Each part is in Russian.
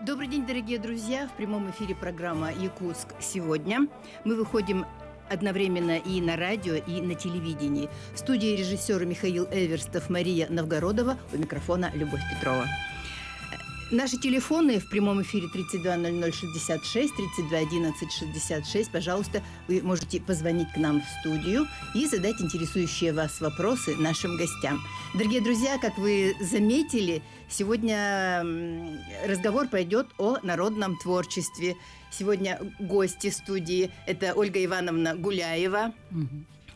Добрый день, дорогие друзья! В прямом эфире программа «Якутск сегодня». Мы выходим одновременно и на радио, и на телевидении. В студии режиссеры Михаил Эверстов, Мария Новгородова, у микрофона Любовь Петрова. Наши телефоны в прямом эфире 320066, 321166. Пожалуйста, вы можете позвонить к нам в студию и задать интересующие вас вопросы нашим гостям. Дорогие друзья, как вы заметили, сегодня разговор пойдет о народном творчестве. Сегодня гости студии – это Ольга Ивановна Гуляева.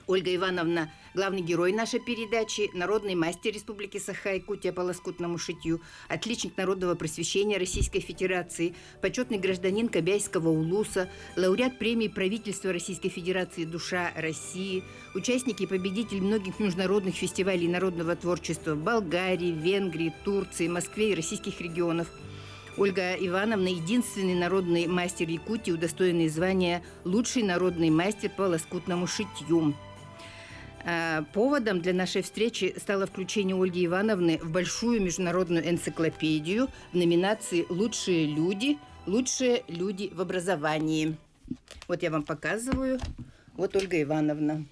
Ольга Ивановна – главный герой нашей передачи, народный мастер Республики Саха-Якутия по лоскутному шитью, отличник народного просвещения Российской Федерации, почетный гражданин Кобяйского улуса, лауреат премии правительства Российской Федерации «Душа России», участник и победитель многих международных фестивалей народного творчества в Болгарии, Венгрии, Турции, Москве и российских регионов. Ольга Ивановна – единственный народный мастер Якутии, удостоенный звания «Лучший народный мастер по лоскутному шитью». Поводом для нашей встречи стало включение Ольги Ивановны в большую международную энциклопедию в номинации «Лучшие люди в образовании». Вот я вам показываю. Вот Ольга Ивановна.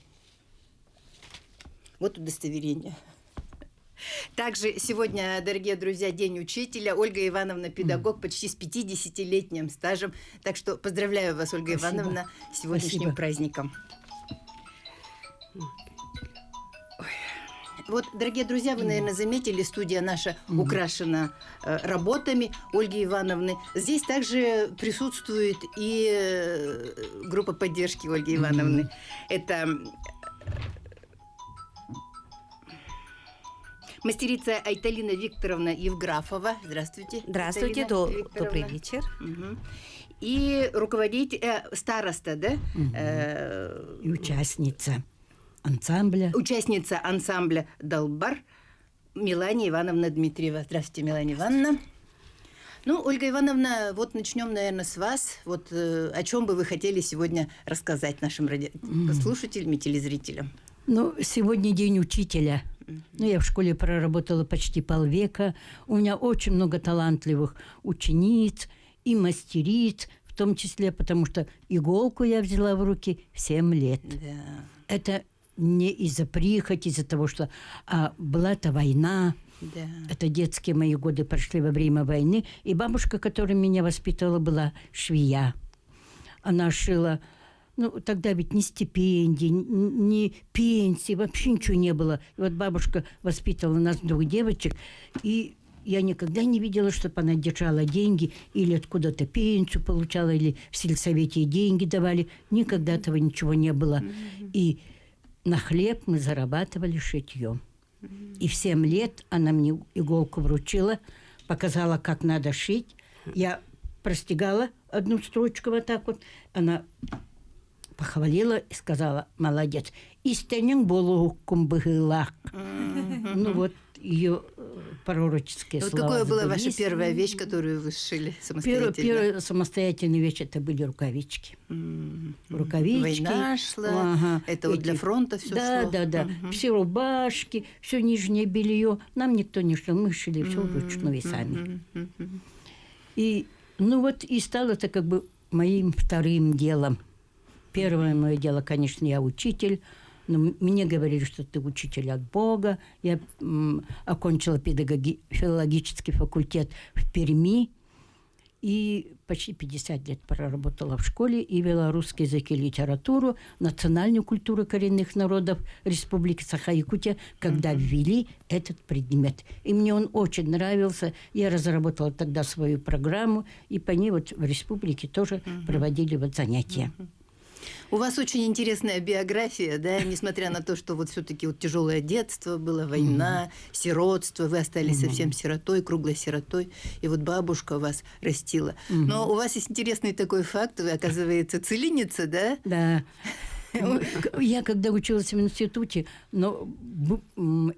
Вот удостоверение. Также сегодня, дорогие друзья, День учителя. Ольга Ивановна – педагог почти с 50-летним стажем. Так что поздравляю вас, Ольга Ивановна, с сегодняшним праздником. Вот, дорогие друзья, вы, наверное, заметили, студия наша украшена работами Ольги Ивановны. Здесь также присутствует и группа поддержки Ольги Ивановны. Это мастерица Айталина Викторовна Евграфова. Здравствуйте. Здравствуйте, добрый вечер. И руководитель, староста, да? И участница ансамбля. Участница ансамбля «Долбар» Мелания Ивановна Дмитриева. Здравствуйте, Мелания Ивановна. Ну, Ольга Ивановна, вот начнем, наверное, с вас. Вот о чем бы вы хотели сегодня рассказать нашим слушателям и телезрителям? Ну, сегодня День учителя. Ну, я в школе проработала почти полвека. У меня очень много талантливых учениц и мастериц, в том числе, потому что иголку я взяла в руки в 7 лет. Да. Это не из-за прихоти, из-за того, что была-то война. Да. Это детские мои годы прошли во время войны. И бабушка, которая меня воспитывала, была швея. Она шила... Ну, тогда ведь ни стипендий, ни пенсии, вообще ничего не было. И вот бабушка воспитывала нас 2 девочек, и я никогда не видела, чтобы она держала деньги или откуда-то пенсию получала, или в сельсовете деньги давали. Никогда этого ничего не было. И на хлеб мы зарабатывали шитьем. И в 7 лет она мне иголку вручила, показала, как надо шить. Я простегала 1 строчку вот так вот. Она похвалила и сказала: молодец. Истинен болу кумбыгылак. Ну вот ее пророческие слова. Вот какая была ваша первая вещь, которую вы сшили самостоятельно? Первая самостоятельная вещь — это были рукавички. Рукавички. Война шла, это вот для фронта все шло. Да. Все рубашки, все нижнее белье. Нам никто не шил, мы шили все вручную и сами. И, ну вот, и стало это как бы моим вторым делом. Первое мое дело, конечно, я учитель. Но мне говорили, что ты учитель от Бога. Я окончила филологический факультет в Перми. И почти 50 лет проработала в школе и вела русский язык и литературу, национальную культуру коренных народов Республики Саха-Якутия, когда ввели этот предмет. И мне он очень нравился. Я разработала тогда свою программу, и по ней вот в республике тоже проводили вот занятия. У вас очень интересная биография, да, несмотря на то, что вот все-таки вот тяжелое детство, была война, сиротство, вы остались совсем сиротой, круглой сиротой, и вот бабушка вас растила. Но у вас есть интересный такой факт, вы, оказывается, целинница, да? Да. Я когда училась в институте, но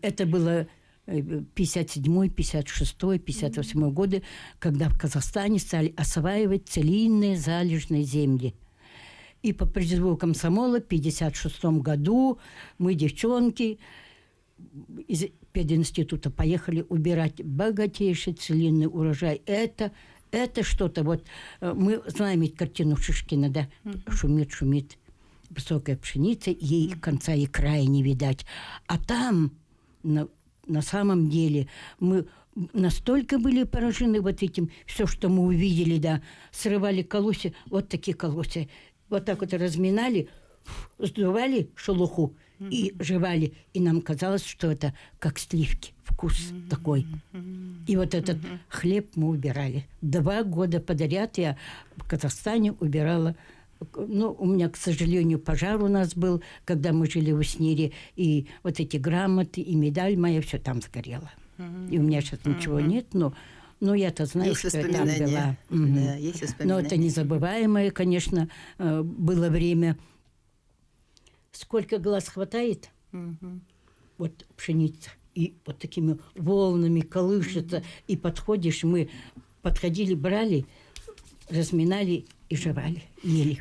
это было 57-й, 56-й, 58-й годы, когда в Казахстане стали осваивать целинные залежные земли. И по призыву комсомола в 1956 году мы, девчонки, из пединститута поехали убирать богатейший целинный урожай. Это это что-то. Вот мы знаем ведь картину Шишкина, да? Шумит, шумит высокая пшеница, ей конца и края не видать. А там, на самом деле, мы настолько были поражены вот этим, все, что мы увидели, да, срывали колосья, вот такие колосья, вот так вот разминали, сдували шелуху и жевали. И нам казалось, что это как сливки, вкус такой. И вот этот хлеб мы убирали. 2 года подряд я в Казахстане убирала. Ну, у меня, к сожалению, пожар у нас был, когда мы жили в Уснере, и вот эти грамоты, и медаль моя, все там сгорело. И у меня сейчас ничего нет, но я-то знаю, есть что я там была. Да, есть воспоминания. Но это незабываемое, конечно, было время. Сколько глаз хватает, вот пшеница, и вот такими волнами колышется, и подходишь, мы подходили, брали, разминали и жевали, ели.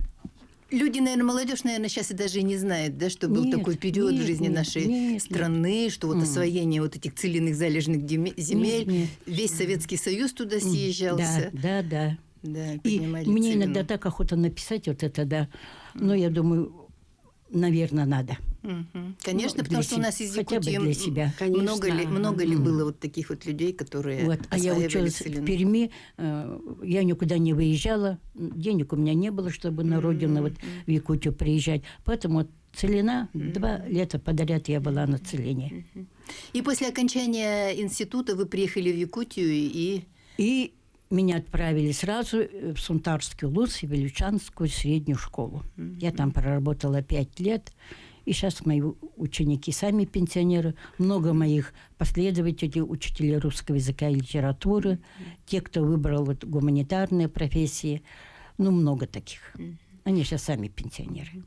Люди, наверное, молодежь, наверное, сейчас и даже и не знает, да, что был такой период в жизни нашей страны, что вот освоение вот этих целинных залежных земель, весь Советский Союз туда съезжался. Да. Да, и мне иногда так охота написать вот это, да. Но я думаю, наверное, надо. Конечно, потому что у нас из Якутии для себя. много ли было вот таких вот людей, которые вот. А я училась в Перми, я никуда не выезжала, денег у меня не было, чтобы на родину вот в Якутию приезжать. Поэтому вот Целина, 2 лета подряд я была на Целине. И после окончания института вы приехали в Якутию И меня отправили сразу в Сунтарский улус и Величанскую среднюю школу. Я там проработала 5 лет. И сейчас мои ученики сами пенсионеры. Много моих последователей, учителей русского языка и литературы. Те, кто выбрал вот гуманитарные профессии. Ну, много таких. Они сейчас сами пенсионеры.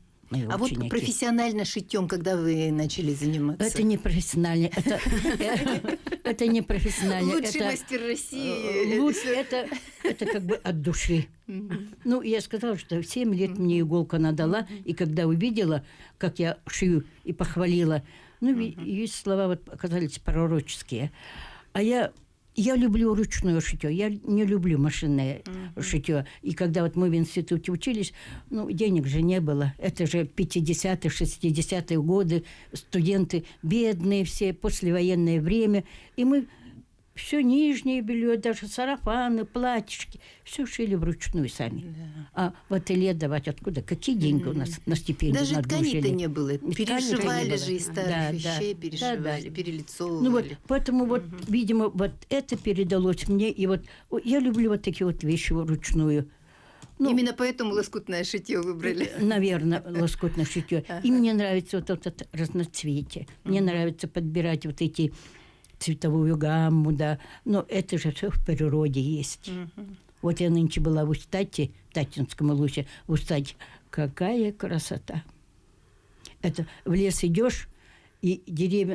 А вот профессионально шитьем, когда вы начали заниматься? Это не профессионально. Это не профессионально. Лучший мастер России. Это как бы от души. Ну, я сказала, что в 7 лет мне иголка надала, и когда увидела, как я шью, и похвалила, ну, есть слова вот оказались пророческие. А я люблю ручное шитье, я не люблю машинное шитье. И когда вот мы в институте учились, ну, денег же не было. Это же 50-е, 60-е годы, студенты бедные все, послевоенное время. И мы все нижнее белье, даже сарафаны, платьишки, все шили вручную сами. Да. А в ателье давать откуда? Какие деньги у нас на стипендию? Даже ткани-то не было. Перешивали же из старых вещей, перешивали, перелицовывали. Ну вот, поэтому вот, видимо, вот это передалось мне. И вот я люблю вот такие вот вещи вручную. Ну, именно поэтому лоскутное шитье выбрали. Наверное, лоскутное шитье. И мне нравится вот это разноцветие. Мне нравится подбирать вот эти цветовую гамму, да. Но это же все в природе есть. Вот я нынче была в Устате, в Татинском улусе, в Устате. Какая красота! Это в лес идешь, и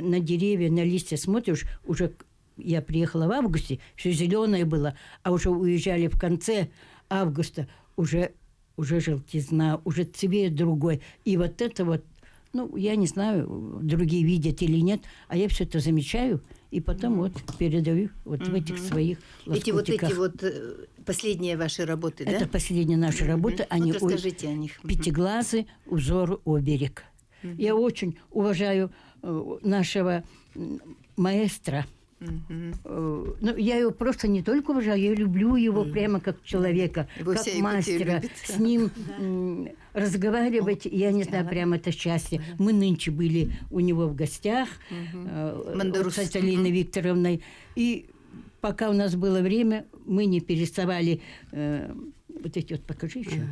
на деревья, на листья смотришь, уже я приехала в августе, все зеленое было, а уже уезжали в конце августа, уже желтизна, уже цвет другой. И вот это вот, ну, я не знаю, другие видят или нет, а я все это замечаю, и потом вот передаю вот в этих своих лоскутиках. Эти вот последние ваши работы, да? Это последние наши работы. Они вот расскажите о них. Пятиглазый узор оберег. Я очень уважаю нашего маэстро. Ну, я его просто не только уважаю, я люблю его прямо как человека, как мастера. С ним разговаривать, я не знаю, прямо это счастье. Мы нынче были у него в гостях с Алиной Викторовной. И пока у нас было время, мы не переставали вот эти вот, покажи еще,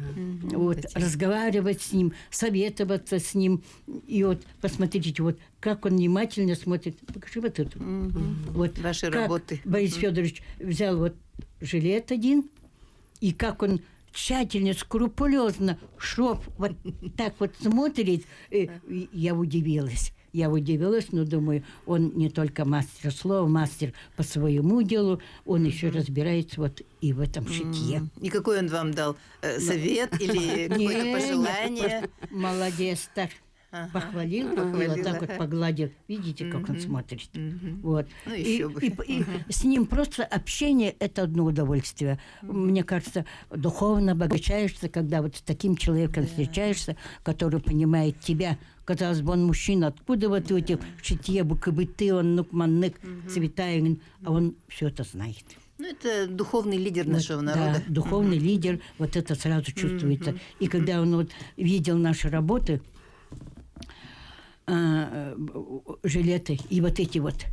вот, разговаривать с ним, советоваться с ним. И вот посмотрите, вот как он внимательно смотрит. Покажи вот эту. Вот ваши как работы. Борис Федорович взял вот жилет один, и как он тщательно, скрупулезно шов вот так вот смотрит. Я удивилась. Но думаю, он не только мастер слова, мастер по своему делу, он еще разбирается вот и в этом шитье. И какой он вам дал совет или какое-то пожелание? Молодец, так. Похвалил, так вот погладил. Видите, как он смотрит. Вот. Ну, еще бы. И с ним просто общение – это одно удовольствие. Мне кажется, духовно обогащаешься, когда вот с таким человеком встречаешься, который понимает тебя. Казалось бы, он мужчина, откуда вот в этих шитье, букабыты, он нукманнык, цветаин, а он все это знает. Ну, это духовный лидер нашего народа. Да, духовный лидер, вот это сразу чувствуется. И когда он вот видел наши работы, жилеты и вот эти вот,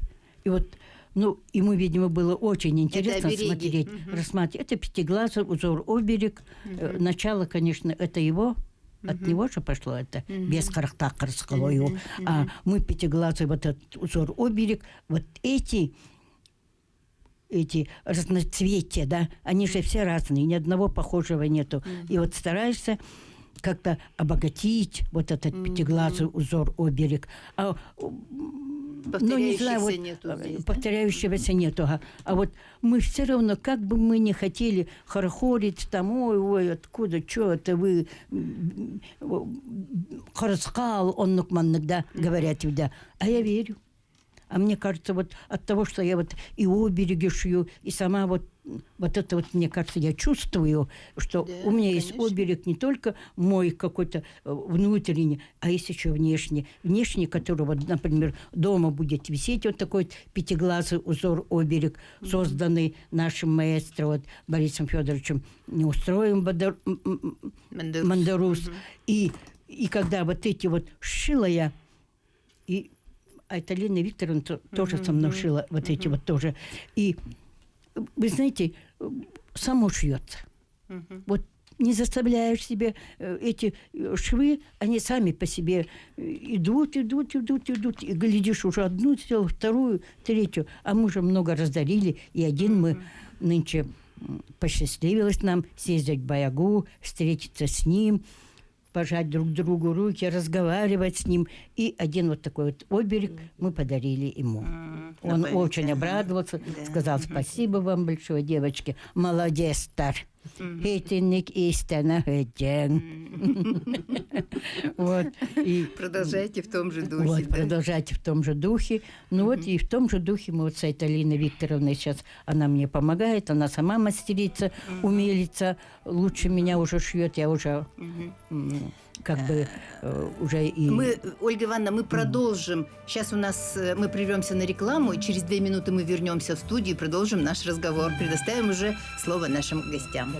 и вот, ну, ему, видимо, было очень интересно смотреть, рассматривать. Это пятиглазый узор оберег. Начало, конечно, это его. От него же пошло это, без карахтака расколо его. А мы пятиглазый вот этот узор оберег, вот эти разноцветия, да, они же все разные, ни одного похожего нету. И вот стараешься как-то обогатить вот этот пятиглазый узор оберег. Ну, не знаю, вот, нету здесь, повторяющегося нету. А вот мы все равно, как бы мы не хотели хорохорить, там, ой, откуда, что это вы, хоросхал, он нукманнык, да, говорят, да. А я верю. А мне кажется, вот от того, что я вот и обереги шью, и сама вот это вот, мне кажется, я чувствую, что у меня есть оберег не только мой какой-то внутренний, а есть еще внешний. Внешний, который, вот, например, дома будет висеть вот такой вот пятиглазый узор оберег, созданный нашим маэстро вот, Борисом Федоровичем Неустроевым Мандарус. И когда вот эти вот шила я, и это Лена Викторовна тоже со мной шила вот эти вот тоже. И вы знаете, само шьется. Вот не заставляешь себе эти швы, они сами по себе идут. И глядишь, уже одну сделал, вторую, третью. А мы уже много раздарили. И один мы нынче посчастливилось нам съездить в Баягу, встретиться с ним, пожать друг другу руки, разговаривать с ним. И один вот такой вот оберег мы подарили ему. Он очень обрадовался, сказал: спасибо вам большое, девочки. Молодец, стар. Хейтинник истина хейтин. Вот. Продолжайте в том же духе. Вот, продолжайте в том же духе. Ну вот и в том же духе мы вот с этой Алиной Викторовной сейчас, она мне помогает, она сама мастерица, умелица, лучше меня уже шьет, я уже как бы уже и... Ольга Ивановна, мы продолжим. Сейчас у нас, мы прервемся на рекламу, и через 2 минуты мы вернемся в студию и продолжим наш разговор. Предоставим уже слово нашим гостям.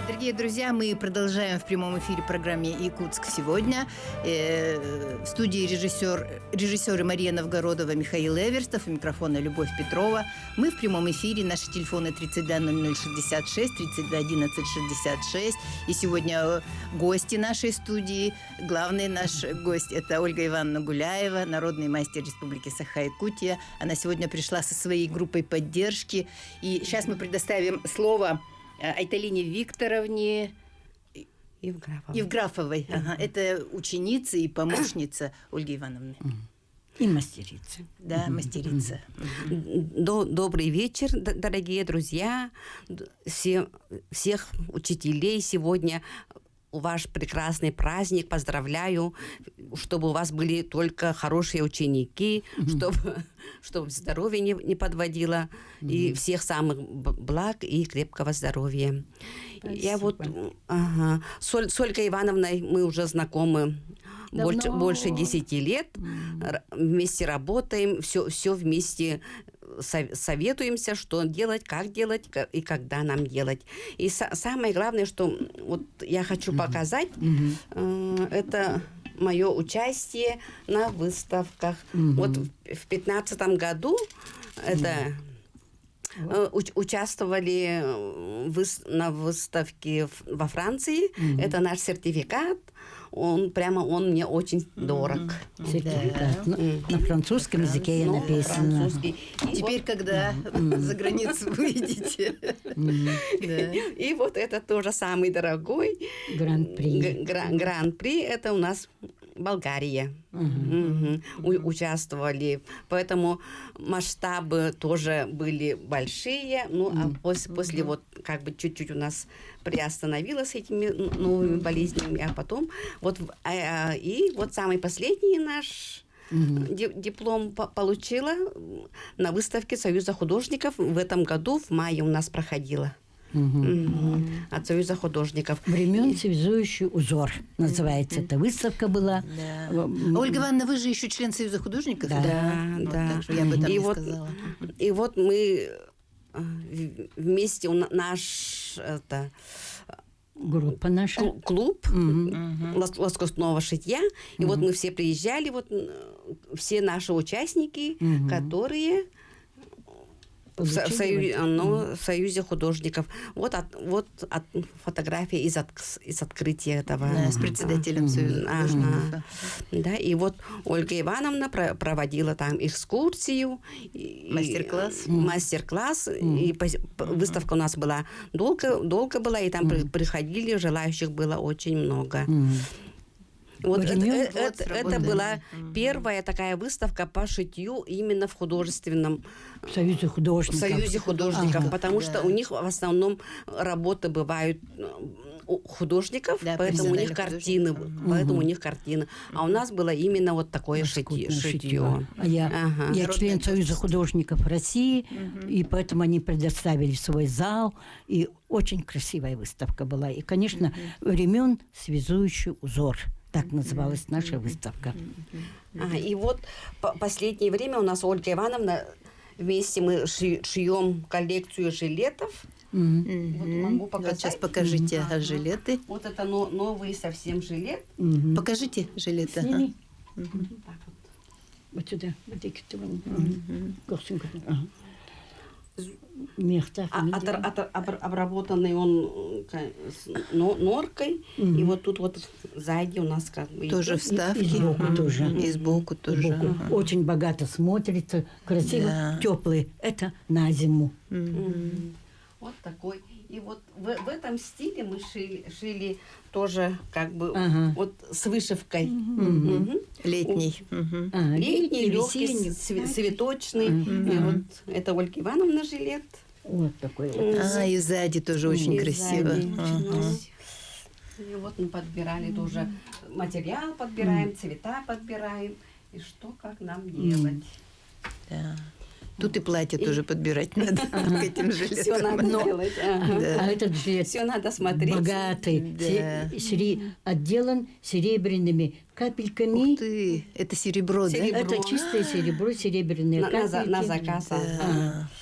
Дорогие друзья, мы продолжаем в прямом эфире программе «Якутск сегодня». В студии режиссеры Мария Новгородова, Михаил Эверстов, у микрофона Любовь Петрова. Мы в прямом эфире. Наши телефоны 32 0066, 32 11 66. И сегодня гости нашей студии. Главный наш гость – это Ольга Ивановна Гуляева, народный мастер Республики Саха-Якутия. Она сегодня пришла со своей группой поддержки. И сейчас мы предоставим слово Айталине Викторовне Евграфовой. Ага. Это ученица и помощница Ольги Ивановны. И мастерица. Да, мастерица. Добрый вечер, дорогие друзья, всех учителей сегодня. Ваш прекрасный праздник, поздравляю, чтобы у вас были только хорошие ученики, чтобы здоровье не подводило, и всех самых благ и крепкого здоровья. Спасибо. Я вот с Ольгой Ивановной мы уже знакомы больше 10 лет, вместе работаем, все вместе советуемся, что делать, как делать и когда нам делать. И самое главное, что вот я хочу показать, это мое участие на выставках. Вот в 2015 году это участвовали на выставке во Франции. Это наш сертификат. Он мне очень дорог. Сертификат. На французском языке написано. Теперь, когда за границу выйдете. И вот это тоже самый дорогой Гран-при. Гран-при. Это у нас Болгария. Участвовали. Поэтому масштабы тоже были большие. Ну, а после вот как бы чуть-чуть у нас приостановилось этими новыми болезнями, а потом вот и вот самый последний наш диплом получила на выставке Союза художников. В этом году в мае у нас проходила. От Союза художников. Времен связующий узор называется. Эта выставка была. Да. Ольга Ивановна, вы же еще член Союза художников? Да. Так что я об этом не сказала. И вот мы вместе, наш группа наша. Клуб лоскутного шитья. И вот мы все приезжали, вот все наши участники, которые в Союзе художников. Вот фотография из открытия этого. Да, с председателем Союза художников. Да, и вот Ольга Ивановна проводила там экскурсию. Мастер-класс. Мастер-класс. И выставка у нас была долго была, и там приходили, желающих было очень много. Вот это была первая такая выставка по шитью именно в художественном Союзе художников. Потому что у них в основном работы бывают у художников, поэтому у них картины. А у нас было именно вот такое шитье. А я член Союза художников России, и поэтому они предоставили свой зал, и очень красивая выставка была. И, конечно, времен связующий узор. Так называлась наша выставка. И вот последнее время у нас Ольга Ивановна, вместе мы шьем коллекцию жилетов. Вот могу показать. Вот сейчас покажите жилеты. Вот это новый совсем жилет. Покажите жилеты. Вот сюда. Обработанный он норкой. И вот тут вот сзади у нас как бы... Тоже вставки. И сбоку тоже. Очень богато смотрится, красиво, теплый. Это на зиму. Вот такой. И вот в этом стиле мы шили тоже как бы вот с вышивкой. Летний. Летний, легкий, цветочный. И вот это Ольга Ивановна жилет. Вот такой вот. И сзади тоже очень красиво. И вот мы подбирали тоже материал, подбираем, цвета подбираем. И что, как нам делать. Да. Тут и платье тоже подбирать надо к этим жилетам. Все надо делать. А этот жилет все надо смотреть. Богатый, отделан серебряными капельками. Ух ты, это серебро, да? Это чистое серебро, серебряные капельки. На заказ.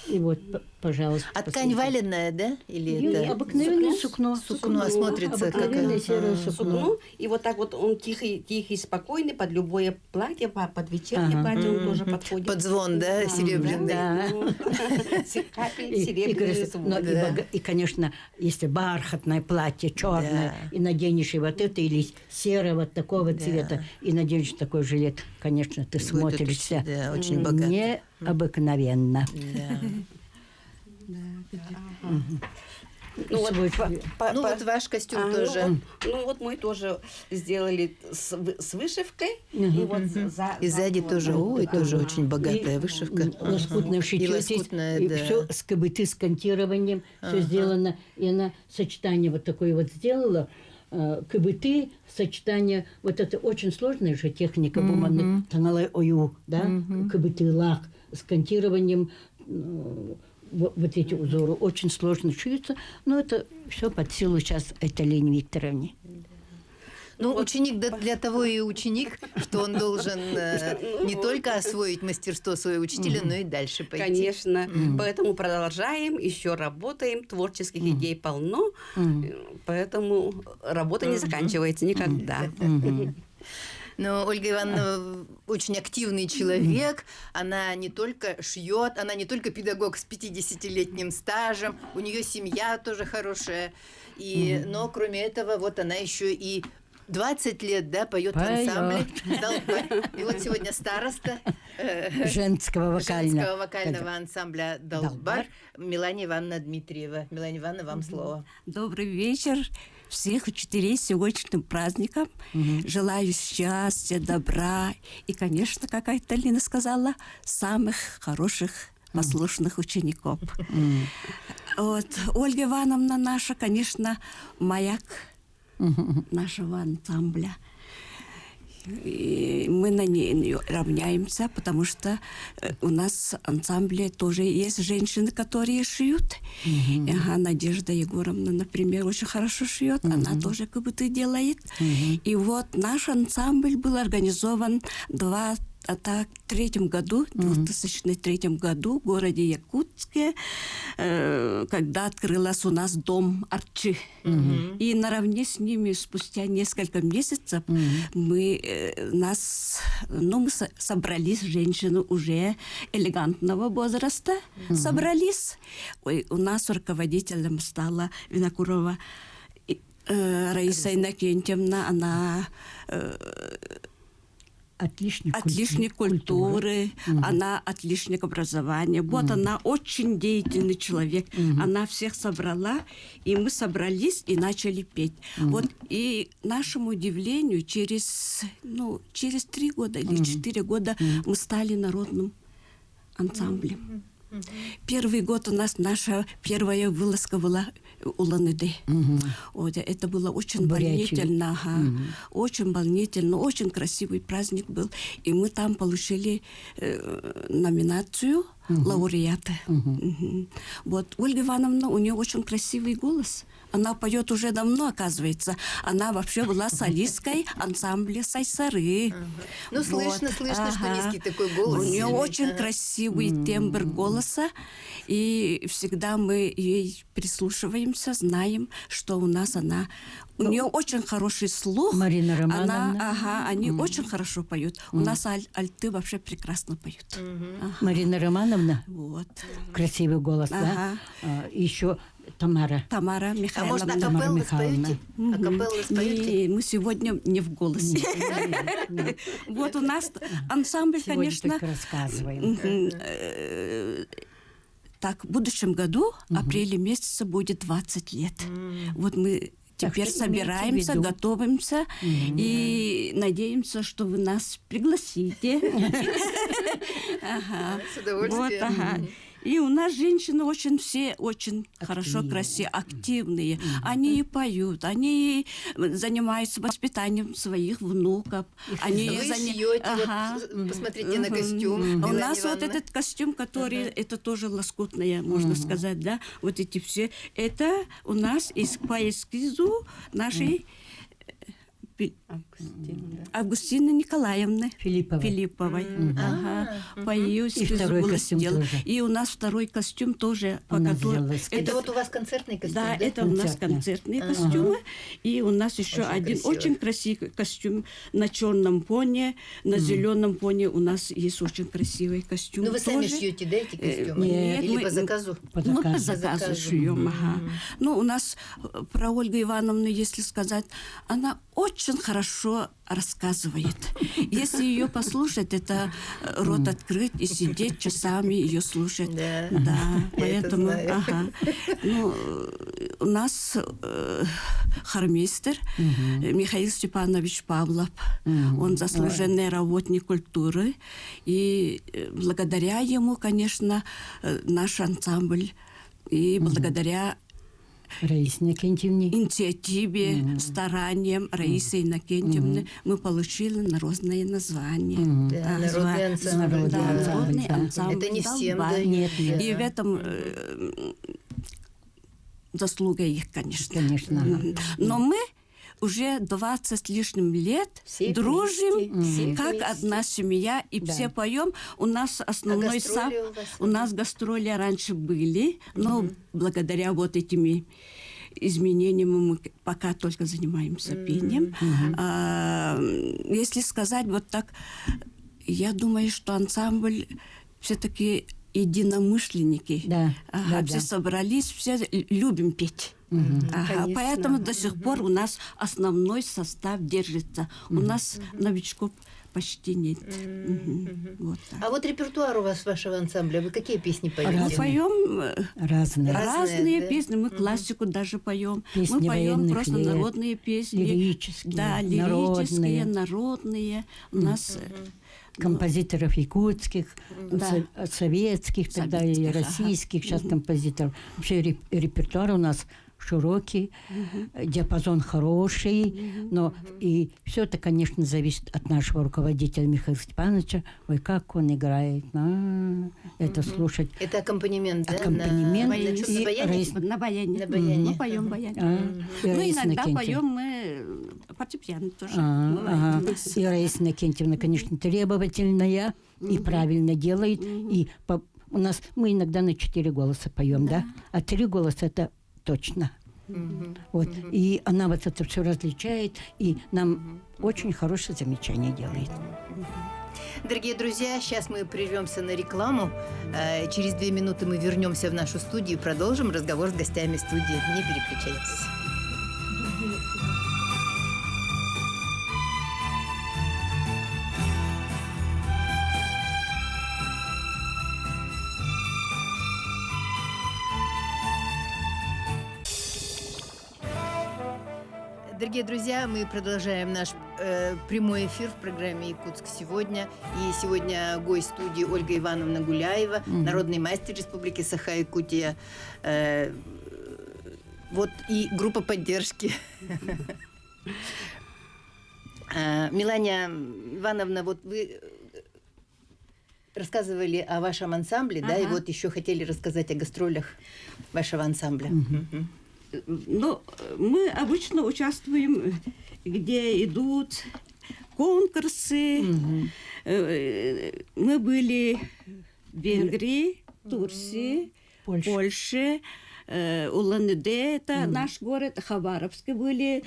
И вот, пожалуйста. А ткань валеная, да? Или это обыкновенное сукно. Сукно, а смотрится как серое сукно. И вот так вот он тихий, спокойный, под любое платье, под вечернее платье он тоже подходит. Под звон, да, серебряный. Капель, серебряный звон. И, конечно, если бархатное платье, черное, и наденешь и вот это, или серого такого цвета, и наденешь такой жилет, конечно, ты смотришься очень богато. Необыкновенно. Ну вот ваш костюм тоже. Ну вот мы тоже сделали с вышивкой. И сзади тоже, тоже очень богатая вышивка. Лоскутное шитье. Все с КБТ, с кантированием, все сделано. И она сочетание вот такое вот сделала. КБТ, сочетание, вот это очень сложная же техника бумажных, да, КБТ лак с кантированием, вот эти узоры очень сложно шьются, но это все под силу сейчас Елене Викторовне. Ну, ученик для того и ученик, что он должен не только освоить мастерство своего учителя, но и дальше пойти. Конечно. Поэтому продолжаем, еще работаем, творческих идей полно, поэтому работа не заканчивается никогда. Но Ольга Ивановна очень активный человек. Она не только шьет, она не только педагог с 50-летним стажем, у нее семья тоже хорошая. Но кроме этого, вот она еще и 20 лет, да, поет в Поёт. ансамбле «Долбарь». И вот сегодня староста Женского вокального ансамбля «Долбарь» «Долбарь». Милана Ивановна Дмитриева. Милана Ивановна, вам слово. Добрый вечер. Всех учителей с сегодняшним праздником. Желаю счастья, добра и, конечно, как Айталина сказала, самых хороших, послушных учеников. Вот. Ольга Ивановна наша, конечно, маяк нашего ансамбля. И мы на ней равняемся, потому что у нас в ансамбле тоже есть женщины, которые шьют. Ага, Надежда Егоровна, например, очень хорошо шьет, она тоже как будто делает. И вот наш ансамбль был организован в 2003 году в городе Якутске, когда открылась у нас дом Арчи. И наравне с ними спустя несколько месяцев мы собрались, женщины уже элегантного возраста, собрались. У нас руководителем стала Винокурова Раиса Иннокентьевна, она отличник культуры, она отличник образования. Вот она очень деятельный человек. Она всех собрала, и мы собрались и начали петь. Вот, и нашему удивлению, через 3 года или 4 года мы стали народным ансамблем. Первый год у нас наша первая вылазка была Улан-Удэ. Вот, это было очень волнительно. Очень волнительно, очень красивый праздник был. И мы там получили номинацию лауреата. Вот Ольга Ивановна, у нее очень красивый голос. Она поет уже давно, оказывается. Она вообще была солисткой ансамбля «Сайсары». Ну, слышно, что низкий такой голос. У нее очень красивый тембр голоса. И всегда мы ей прислушиваемся, знаем, что у нас она... У нее очень хороший слух. Марина Романовна. Они очень хорошо поют. У нас альты вообще прекрасно поют. Марина Романовна. Вот. Красивый голос, да? Еще Тамара Михайловна. А может, акапеллы споете? Акапеллы споете? Мы сегодня не в голосе. Вот у нас ансамбль, конечно... Сегодня только рассказываем. Так, в будущем году, апреле месяце, будет 20 лет. Вот мы теперь собираемся, готовимся и надеемся, что вы нас пригласите. С удовольствием. И у нас женщины все очень хорошо, красивые, активные. Они и поют, они занимаются воспитанием своих внуков. Они шьете, посмотрите на костюм. У нас вот этот костюм, который, это тоже лоскутное, можно сказать, да? Вот эти все. Это у нас по эскизу нашей Августины Николаевны Филипповой. По ее эскизу было сделано. И у нас второй костюм тоже. Это вот у вас концертный костюм, да? Да, это у нас концертные костюмы. И у нас еще один очень красивый костюм на черном фоне, на зеленом фоне у нас есть очень красивый костюм. Ну вы сами шьете, да, эти костюмы? Нет, или по заказу? Мы по заказу шьем. Ну, у нас про Ольгу Ивановну, если сказать, она очень хорошо рассказывает. Если ее послушать, это рот открыть и сидеть часами ее слушать. Да, поэтому... Ну, у нас хормейстер Михаил Степанович Павлов. Он заслуженный работник культуры. И благодаря ему, конечно, наш ансамбль, и благодаря инициативе, стараниям Раисы Иннокентьевны мы получили народное название. Народный ансамбль. Это не всем, да? Нет. И в этом заслуга их, конечно. Но мы уже 20 с лишним лет все дружим, вместе, как вместе. одна семья, и все поем. У нас основной у нас гастроли раньше были, но благодаря вот этими изменениями мы пока только занимаемся пением. Если сказать вот так, я думаю, что ансамбль все-таки единомышленники. Все собрались, все любим петь. Ага, Конечно. поэтому до сих пор у нас основной состав держится. У нас новичков почти нет. Вот так. А вот репертуар у вас вашего ансамбля, вы какие песни поете? Мы Разные. поем Разные. разные да? песни, мы классику даже поем. Песни Мы поем военных просто лет, народные песни. лирические, Да, лирические, народные. У нас Композиторов якутских, Да. советских, тогда и Советских, ага. российских, сейчас композиторов. Вообще репертуар у нас широкий, диапазон хороший, но и все это, конечно, зависит от нашего руководителя Михаила Степановича. Ой, как он играет, это слушать. Это аккомпанемент, да? Аккомпанемент. На чём, на баяне? на баяне. На баяне. Мы поем баяне. И Ну, Раиса иногда Иннокентьевна. поем мы фортепиано тоже. бывает Ага. у нас. И Раиса Иннокентьевна, конечно, требовательная и правильно делает. И у нас мы иногда на 4 голоса поем, да? А 3 голоса это точно. Вот. И она вот это все различает, и нам очень хорошее замечание делает. Дорогие друзья, сейчас мы прервемся на рекламу. Через 2 минуты мы вернемся в нашу студию и продолжим разговор с гостями студии. Не переключайтесь. Дорогие друзья, мы продолжаем наш прямой эфир в программе «Якутск сегодня». И сегодня гость студии Ольга Ивановна Гуляева, народный мастер Республики Саха-Якутия. Вот и группа поддержки. Миланя Ивановна, вот вы рассказывали о вашем ансамбле, да, и вот еще хотели рассказать о гастролях вашего ансамбля. Ну, мы обычно участвуем, где идут конкурсы. Мы были в Венгрии, Турции, Польше, Улан-Удэ, это наш город, Хабаровске были,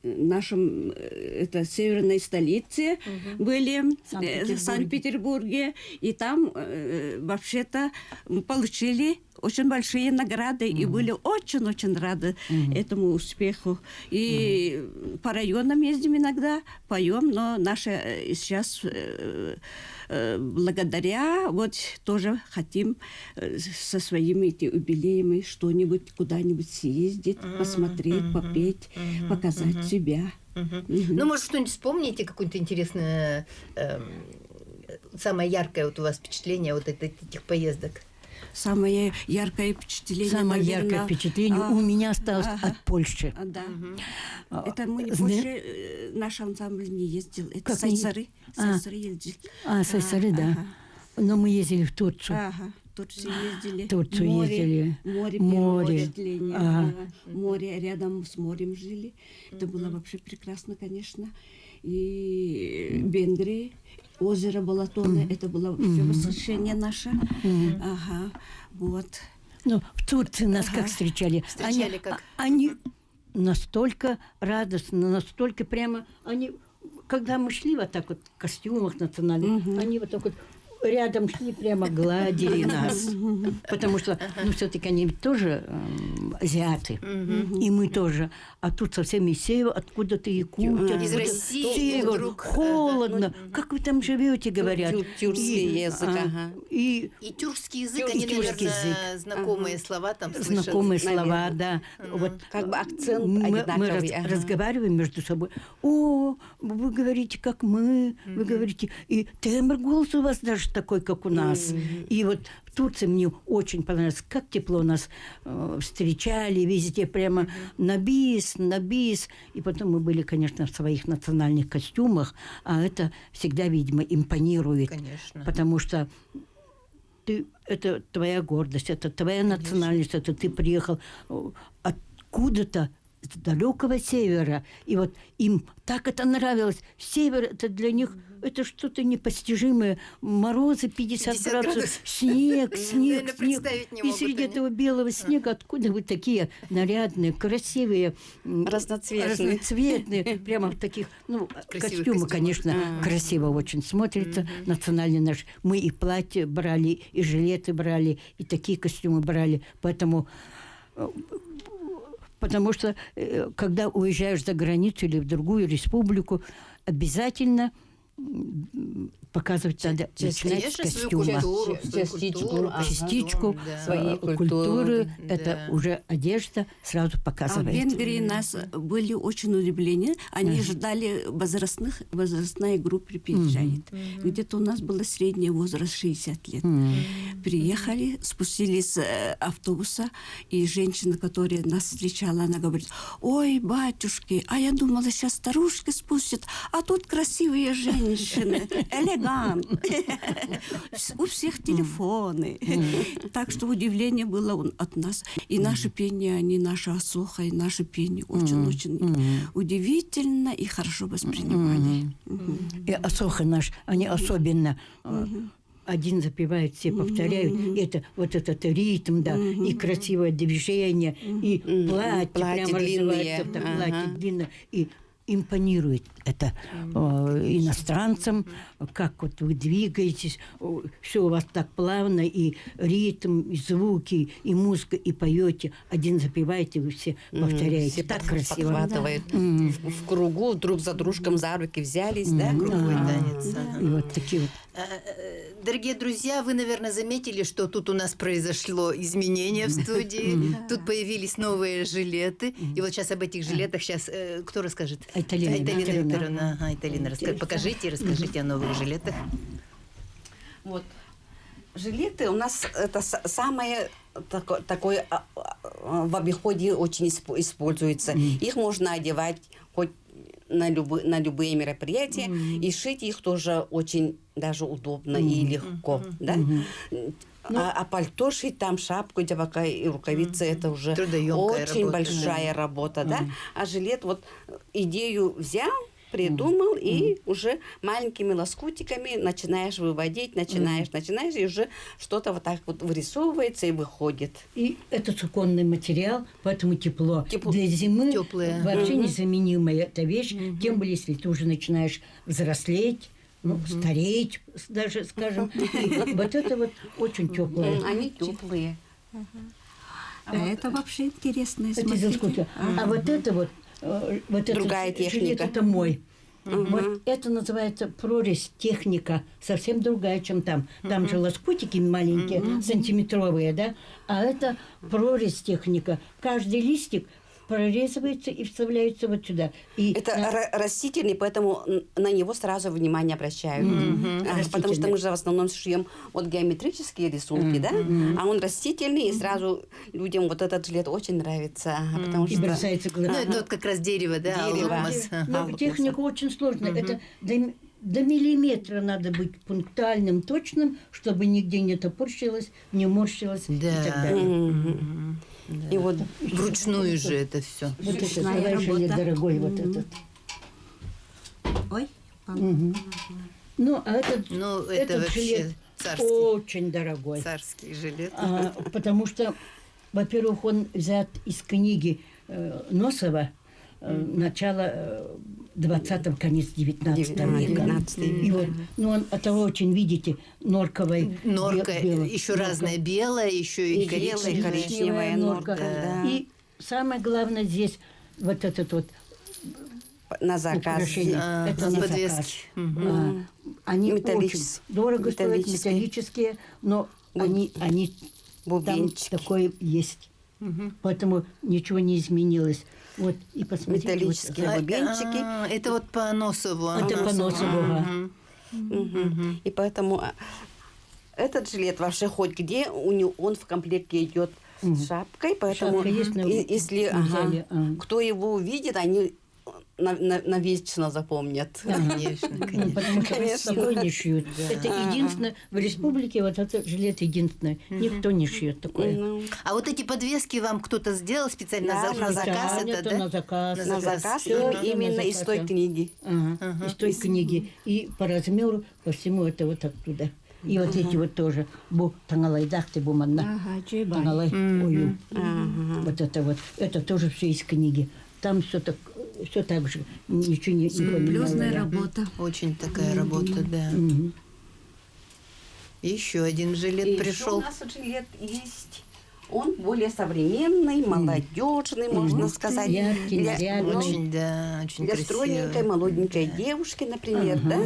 в нашем это северной столице были, в Санкт-Петербурге, и там вообще-то мы получили очень большие награды и были очень-очень рады этому успеху. И по районам ездим иногда, поем, но наши сейчас благодаря вот тоже хотим со своими юбилеями что-нибудь куда-нибудь съездить, посмотреть, попеть, показать себя. Ну, может, что-нибудь вспомните, какое-то интересное, самое яркое вот у вас впечатление вот этих поездок? Самое яркое впечатление, Самое наверное, яркое впечатление у меня осталось от Польши. Да. Это мы не больше, наш ансамбль не ездил. Это Сайсары. Сайсары ездили. Сайсары, да. Но мы ездили в Турцию. Ага. Турцию ездили. Турцию ездили. Море. Море, рядом с морем жили. Это было вообще прекрасно, конечно. И Венгрии. Озеро Балатона, это было все восхищение наше. Ага, вот. Ну, в Турции нас как встречали? Встречали как? Они настолько радостно, настолько прямо... Они, когда мы шли вот так вот в костюмах национальных, они вот так вот рядом шли, прямо гладили нас. Потому что, ну, все-таки они ведь тоже азиаты. И мы тоже. А тут совсем из севера, откуда-то Якутия. Из России север, вдруг. холодно. Как вы там живете, говорят. Тюркский язык, И тюркский язык, И они, тюркский наверное, знакомые слова там слышат. знакомые слова, наверное. да. Вот Как бы акцент мы одинаковый. разговариваем между собой. О, вы говорите, как мы, вы говорите, и тембр голоса у вас даже такой, как у нас. И вот в Турции мне очень понравилось, как тепло нас встречали, везде прямо на бис. И потом мы были, конечно, в своих национальных костюмах, а это всегда, видимо, импонирует. Конечно. Потому что это твоя гордость, это твоя национальность, это ты приехал откуда-то с далекого севера. И вот им так это нравилось. Север, это для них это что-то непостижимое. Морозы 50 градусов, снег. Наверное, представить не И могут среди они. этого белого снега откуда вы такие нарядные, красивые, разноцветные, прямо в таких, ну, Красивых костюмы, костюмах. конечно, красиво очень смотрится, национальный наш. Мы и платья брали, и жилеты брали, и такие костюмы брали. Поэтому Потому что, когда уезжаешь за границу или в другую республику, обязательно показывать надо, начинать с костюма. Частичку своей культуры. Да. Это уже одежда сразу А в показывает. Венгрии нас были очень удивления. Они ждали возрастная группа приезжает. Где-то у нас был средний возраст 60 лет. Приехали, спустились с автобуса, и женщина, которая нас встречала, она говорит: ой, батюшки, а я думала, сейчас старушки спустят, а тут красивые женщины, элегант. У всех телефоны. Так что удивление было от нас. И наше пение, они наше осоха, и наше пение очень-очень удивительно и хорошо воспринимали. И осоха наш, они особенно... Один запевает, все повторяют. Это вот этот ритм, да, и красивое движение, и платье прямо длинные. развивается, так, платье длинное, и импонирует это иностранцам, как вот вы двигаетесь, все у вас так плавно, и ритм, и звуки, и музыка, и поете. Один запеваете, вы все повторяете. Все Так красиво. подхватывают в кругу, друг за дружком за руки взялись, да? Круговой танец. И вот такие вот. Дорогие друзья, вы, наверное, заметили, что тут у нас произошло изменение в студии. Тут появились новые жилеты. И вот сейчас об этих жилетах кто расскажет? Айталина Викторовна. Ага, Айталина, покажите, расскажите о новых жилетах. Вот. Жилеты у нас это самое такое в обиходе очень используется. Их можно одевать хоть на любые мероприятия, и шить их тоже очень даже удобно и легко, да? А пальто шить, там шапку, девака и рукавицы, это уже трудоёмкая очень работа, большая работа, да? А жилет вот идею взял, придумал, и уже маленькими лоскутиками начинаешь выводить, начинаешь, и уже что-то вот так вот вырисовывается и выходит. И это суконный материал, поэтому тепло. Для зимы Тёплое. вообще незаменимая эта вещь, тем более, если ты уже начинаешь взрослеть, стареть, даже, скажем. И вот это вот очень теплое. Они теплые. А это вообще интересно. Это из искусства. А вот это вот Другая этот жилет, техника. это мой. Вот это называется прорезь техника, совсем другая, чем там. Там же лоскутики маленькие, сантиметровые, да? А это прорезь техника. Каждый листик прорезывается и вставляется вот сюда. И это растительный, поэтому на него сразу внимание обращают. Потому что мы же в основном шьем вот геометрические рисунки, да? А он растительный, и сразу людям вот этот жилет очень нравится. Потому и что... бросается глаза. Ну, это вот как раз дерево, да? Дерево. Алмаз. Но техника очень сложная. Это до миллиметра надо быть пунктуальным, точным, чтобы нигде не топорщилось, не морщилось и Да. так далее. И вот Вручную же это все. Вот этот, Ручная давай, жилет работа. дорогой, вот этот. Ой, Ну, а этот, Ну, это этот вообще жилет царский. очень дорогой. Царский жилет. Потому что, во-первых, он взят из книги Носова, начало 20-го, конец 19 века. 19 И вот, ну, он от того очень, видите, норковой. Норка, белой. еще Норка. разная, белая, еще и И белая, коричневая. коричневая норка, да. И самое главное здесь вот этот вот на заказ. украшение. Это на подвески. заказ. Они очень Металлические. дорого стоят, Металлические. металлические, но они там Бубенчики. такое есть. Поэтому ничего не изменилось. Вот, и посмотрите. Металлические вот, бубенчики. Это вот по Носову. это по Носову, ага. И поэтому этот жилет вообще хоть где, он в комплекте идет с шапкой, поэтому Шапка есть, но если взяли, кто его увидит, они навечно запомнят. Конечно, Ну, конечно. потому что Конечно. такой не шьют. Это единственное, в республике вот этот жилет единственный. Никто не шьет такое. Ну, А вот эти подвески вам кто-то сделал специально Да, на заказ? Да, Это, это на да? заказ. на заказ, Всё и именно на из той заказ. книги. Ага, из той книги. И по размеру, по всему это вот оттуда. И вот эти вот тоже. Бу тангалайдахты буманна. ага, джейбай. Тангалай ою. Вот это вот. Это тоже все из книги. Там все так же. Ничего не Плюсная поменялось. работа. Очень такая работа, да. Еще один жилет И ещё у пришел. нас вот жилет есть Он более современный, молодежный, можно сказать. Яркий, нарядный. Очень, да, очень Для красиво. стройненькой, молоденькой девушки, например, да?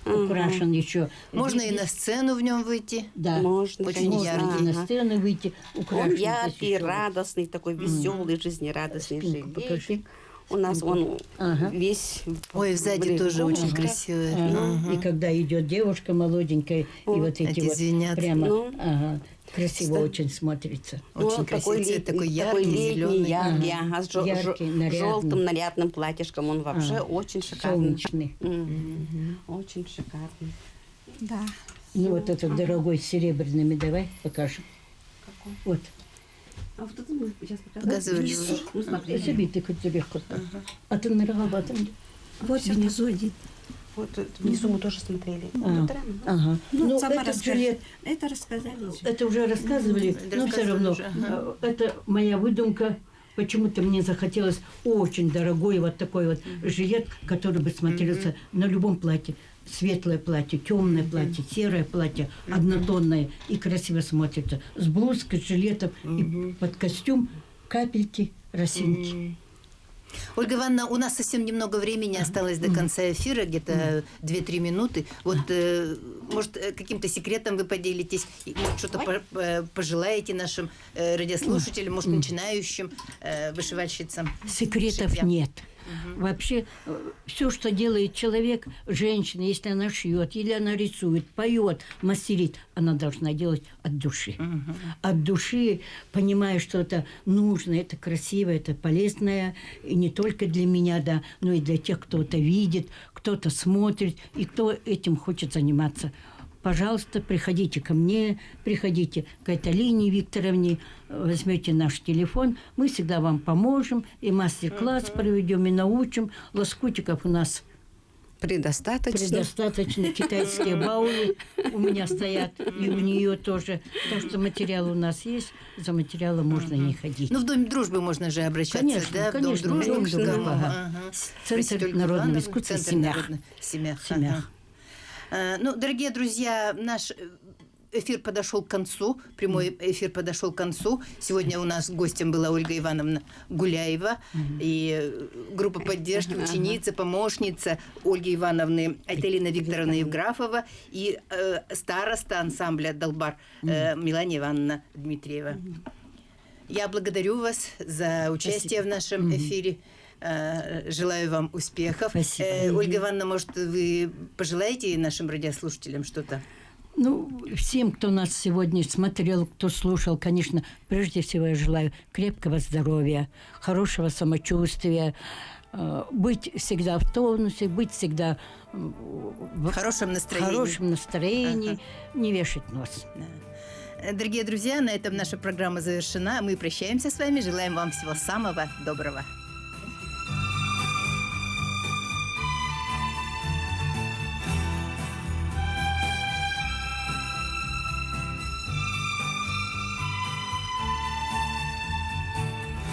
Ага. Украшен еще. Можно и на сцену в нем выйти. Да. Можно, Очень конечно. яркий. На сцену выйти, украшен. Он яркий, здесь еще. радостный, такой веселый, жизнерадостный Спинку покажи. жилетик. У нас он Ага. весь... Ой, сзади в тоже очень брелоках. красивый. Ага. И когда идет девушка молоденькая, и вот эти эти вот звенят. прямо Ну. красиво Кстати. очень смотрится. Очень Ну, красивый цвет, такой яркий, летний, зеленый. яркий, ага, с Яркий, нарядный. желтым нарядным платьишком. Он вообще Ага. очень шикарный. Солнечный. Очень шикарный. Да. Ну вот этот дорогой с серебряными давай покажем. Какой? Вот. А вот это мы сейчас Показывали Внизу. уже. Ну, смотри. Забитый хоть легко. А ты нарвал там. Вот внизу один. Вот тут внизу мы тоже смотрели. А, Вот прям, да. ага. Ну, Ну, сама этот расскажи. жилет, Это рассказали уже. это уже рассказывали, Да, но все рассказывали равно. уже, ага. Это моя выдумка. Почему-то мне захотелось очень дорогой вот такой вот жилет, который бы смотрелся на любом платье. Светлое платье, темное платье, серое платье, однотонное и красиво смотрится. С блузкой, с жилетом и под костюм капельки, росинки. Ольга Ивановна, у нас совсем немного времени осталось до конца эфира, где-то 2-3 минуты. Вот, может, каким-то секретом вы поделитесь, и, может, что-то пожелаете нашим радиослушателям, может, начинающим вышивальщицам? Секретов шитья? нет. Вообще, все, что делает человек, женщина, если она шьет, или она рисует, поет, мастерит, она должна делать от души. От души, понимая, что это нужно, это красиво, это полезное, и не только для меня, да, но и для тех, кто это видит, кто-то смотрит, и кто этим хочет заниматься. Пожалуйста, приходите ко мне, приходите к Айталине Викторовне, возьмете наш телефон, мы всегда вам поможем, и мастер-класс проведем, и научим. Лоскутиков у нас предостаточно, китайские баулы у меня стоят, и у нее тоже. Так что материал у нас есть, за материалом можно не ходить. Ну, в Доме дружбы можно же обращаться, Конечно, да? конечно, в Дом дружбы. Дом дружбы, ага. Центр Спросить Ольгу народного Ивановну, искусства Центр «Семях». народных- «Семях». «Семях». Ага. Ну, дорогие друзья, наш эфир подошел к концу, прямой эфир подошел к концу. Сегодня у нас гостем была Ольга Ивановна Гуляева и группа поддержки, ученица, помощница Ольги Ивановны Айталина Викторовна Евграфова и староста ансамбля «Долбар» Милания Ивановна Дмитриева. Я благодарю вас за участие в нашем эфире. Желаю вам успехов. Спасибо. Ольга Ивановна, может, вы пожелаете нашим радиослушателям что-то? Ну, всем, кто нас сегодня смотрел, кто слушал, конечно, прежде всего я желаю крепкого здоровья, хорошего самочувствия, быть всегда в тонусе, быть всегда В хорошем настроении. хорошем настроении, не вешать нос. Дорогие друзья, на этом наша программа завершена. Мы прощаемся с вами. Желаем вам всего самого доброго.